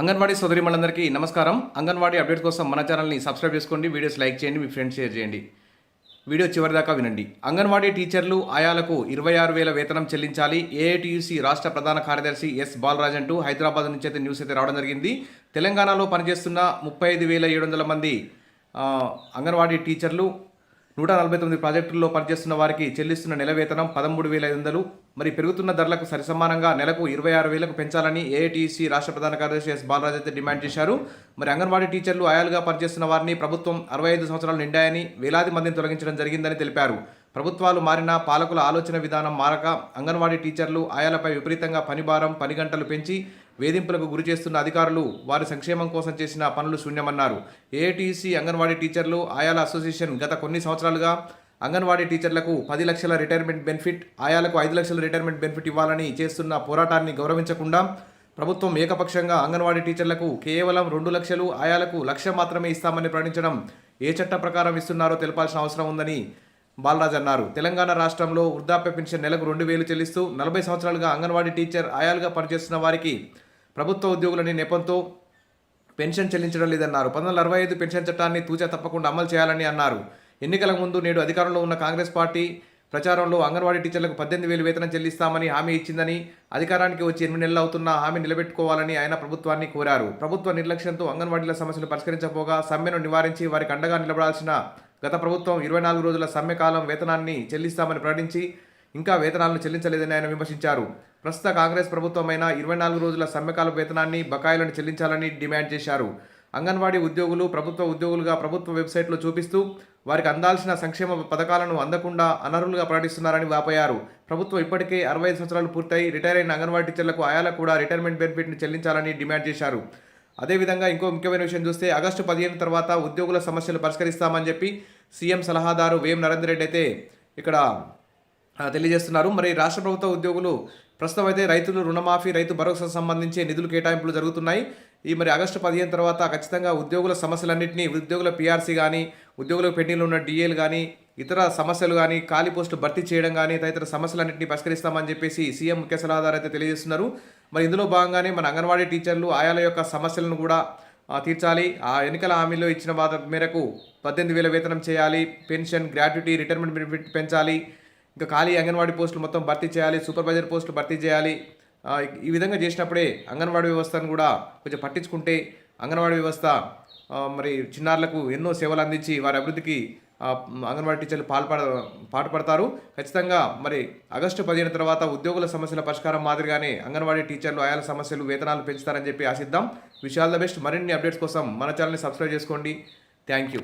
అంగన్వాడీ సోదరిమణులందరికీ నమస్కారం. అంగన్వాడీ అప్డేట్స్ కోసం మన ఛానల్ని సబ్స్క్రైబ్ చేసుకోండి, వీడియోస్ లైక్ చేయండి, మీ ఫ్రెండ్స్ షేర్ చేయండి. వీడియో చివరిదాకా వినండి. అంగన్వాడీ టీచర్లు, ఆయాలకు 26,000 వేతనం చెల్లించాలి. ఏఐటీయూసీ రాష్ట్ర ప్రధాన కార్యదర్శి ఎస్ బాలరాజ్ అంటూ హైదరాబాద్ నుంచి అయితే న్యూస్ అయితే రావడం జరిగింది. తెలంగాణలో పనిచేస్తున్న 35,700 మంది అంగన్వాడీ టీచర్లు, 149 ప్రాజెక్టుల్లో పనిచేస్తున్న వారికి చెల్లిస్తున్న నెల వేతనం 13,500. మరి పెరుగుతున్న ధరలకు సరిసమానంగా నెలకు 26,000కు పెంచాలని ఏఐటీసీ రాష్ట్ర ప్రధాన కార్యదర్శి ఎస్ బాలరాజ్ అయితే డిమాండ్ చేశారు. మరి అంగన్వాడీ టీచర్లు, ఆయాలుగా పనిచేస్తున్న వారిని ప్రభుత్వం 65 సంవత్సరాలు నిండాయని, వేలాది మందిని తొలగించడం జరిగిందని తెలిపారు. ప్రభుత్వాలు మారినా పాలకుల ఆలోచన విధానం మారక అంగన్వాడీ టీచర్లు, ఆయాలపై విపరీతంగా పనిభారం, పని గంటలు పెంచి వేధింపులకు గురి చేస్తున్న అధికారులు వారి సంక్షేమం కోసం చేసిన పనులు శూన్యమన్నారు. ఏఐటీసీ అంగన్వాడీ టీచర్లు, ఆయాల అసోసియేషన్ గత కొన్ని సంవత్సరాలుగా అంగన్వాడీ టీచర్లకు 10 లక్షల రిటైర్మెంట్ బెనిఫిట్, ఆయాలకు 5 లక్షల రిటైర్మెంట్ బెనిఫిట్ ఇవ్వాలని చేస్తున్న పోరాటాన్ని గౌరవించకుండా ప్రభుత్వం ఏకపక్షంగా అంగన్వాడీ టీచర్లకు కేవలం 2 లక్షలు, ఆయాలకు 1,00,000 మాత్రమే ఇస్తామని ప్రకటించడం ఏ చట్ట ప్రకారం ఇస్తున్నారో తెలపాల్సిన అవసరం ఉందని బాలరాజ్ అన్నారు. తెలంగాణ రాష్ట్రంలో వృద్ధాప్య పెన్షన్ నెలకు 2,000 చెల్లిస్తూ 40 సంవత్సరాలుగా అంగన్వాడీ టీచర్, ఆయాలుగా పనిచేస్తున్న వారికి ప్రభుత్వ ఉద్యోగులని నెపంతో పెన్షన్ చెల్లించడం లేదన్నారు. 1965 పెన్షన్ చట్టాన్ని తూచా తప్పకుండా అమలు చేయాలని అన్నారు. ఎన్నికల ముందు నేడు అధికారంలో ఉన్న కాంగ్రెస్ పార్టీ ప్రచారంలో అంగన్వాడీ టీచర్లకు 18,000 వేతనం చెల్లిస్తామని హామీ ఇచ్చిందని, అధికారానికి వచ్చి 8 నెలలు అవుతున్నా హామీ నిలబెట్టుకోవాలని ఆయన ప్రభుత్వాన్ని కోరారు. ప్రభుత్వ నిర్లక్ష్యంతో అంగన్వాడీల సమస్యలు పరిష్కరించకపోగా సమ్మెను నివారించి వారికి అండగా నిలబడాల్సిన గత ప్రభుత్వం 24 రోజుల సమ్మె కాలం వేతనాన్ని చెల్లిస్తామని ప్రకటించి ఇంకా వేతనాలను చెల్లించలేదని ఆయన విమర్శించారు. ప్రస్తుత కాంగ్రెస్ ప్రభుత్వమైన 24 రోజుల సమ్మెకాల వేతనాన్ని, బకాయిలను చెల్లించాలని డిమాండ్ చేశారు. అంగన్వాడీ ఉద్యోగులు ప్రభుత్వ ఉద్యోగులుగా ప్రభుత్వ వెబ్సైట్లో చూపిస్తూ వారికి అందాల్సిన సంక్షేమ పథకాలను అందకుండా అనర్హులుగా ప్రకటిస్తున్నారని వాపోయారు. ప్రభుత్వం ఇప్పటికే 65 సంవత్సరాలు పూర్తయి రిటైర్ అయిన అంగన్వాడీ టీచర్లకు, ఆయాలకు కూడా రిటైర్మెంట్ బెనిఫిట్ని చెల్లించాలని డిమాండ్ చేశారు. అదేవిధంగా ఇంకో ముఖ్యమైన విషయం చూస్తే, ఆగస్టు 15 తర్వాత ఉద్యోగుల సమస్యలు పరిష్కరిస్తామని చెప్పి సీఎం సలహాదారు వేం నరేందర్ రెడ్డి అయితే ఇక్కడ తెలియజేస్తున్నారు. మరి రాష్ట్ర ప్రభుత్వ ఉద్యోగులు ప్రస్తుతం అయితే రైతులు రుణమాఫీ, రైతు భరోసా సంబంధించి నిధులు కేటాయింపులు జరుగుతున్నాయి. మరి ఆగస్టు 15 తర్వాత ఖచ్చితంగా ఉద్యోగుల సమస్యలన్నింటినీ, ఉద్యోగుల పీఆర్సీ కానీ, ఉద్యోగులకు పెండింగ్లో ఉన్న డిఏలు కానీ, ఇతర సమస్యలు కానీ, ఖాళీ పోస్టులు భర్తీ చేయడం కానీ తదితర సమస్యలన్నింటినీ పరిష్కరిస్తామని చెప్పేసి సీఎం ముఖ్య సలహాదారు అయితే తెలియజేస్తున్నారు. మరి ఇందులో భాగంగానే మన అంగన్వాడీ టీచర్లు, ఆయాల యొక్క సమస్యలను కూడా తీర్చాలి. ఆ ఎన్నికల హామీలో ఇచ్చిన మేరకు 18,000 వేతనం చేయాలి, పెన్షన్, గ్రాట్యుటీ, రిటైర్మెంట్ బెనిఫిట్ పెంచాలి, ఇంకా ఖాళీ అంగన్వాడీ పోస్టులు మొత్తం భర్తీ చేయాలి, సూపర్వైజర్ పోస్టులు భర్తీ చేయాలి. ఈ విధంగా చేసినప్పుడే అంగన్వాడీ వ్యవస్థను కూడా కొంచెం పట్టించుకుంటే అంగన్వాడీ వ్యవస్థ మరి చిన్నారులకు ఎన్నో సేవలు అందించి వారి అభివృద్ధికి అంగన్వాడీ టీచర్లు పాటుపడతారు. ఖచ్చితంగా మరి ఆగస్టు 15 తర్వాత ఉద్యోగుల సమస్యల పరిష్కారం మాదిరిగానే అంగన్వాడీ టీచర్లు, ఆయాల సమస్యలు, వేతనాలు పెంచుతారని చెప్పి ఆశిద్దాం. Wish all the best. మరిన్ని అప్డేట్స్ కోసం మన ఛానల్ని సబ్స్క్రైబ్ చేసుకోండి. Thank you.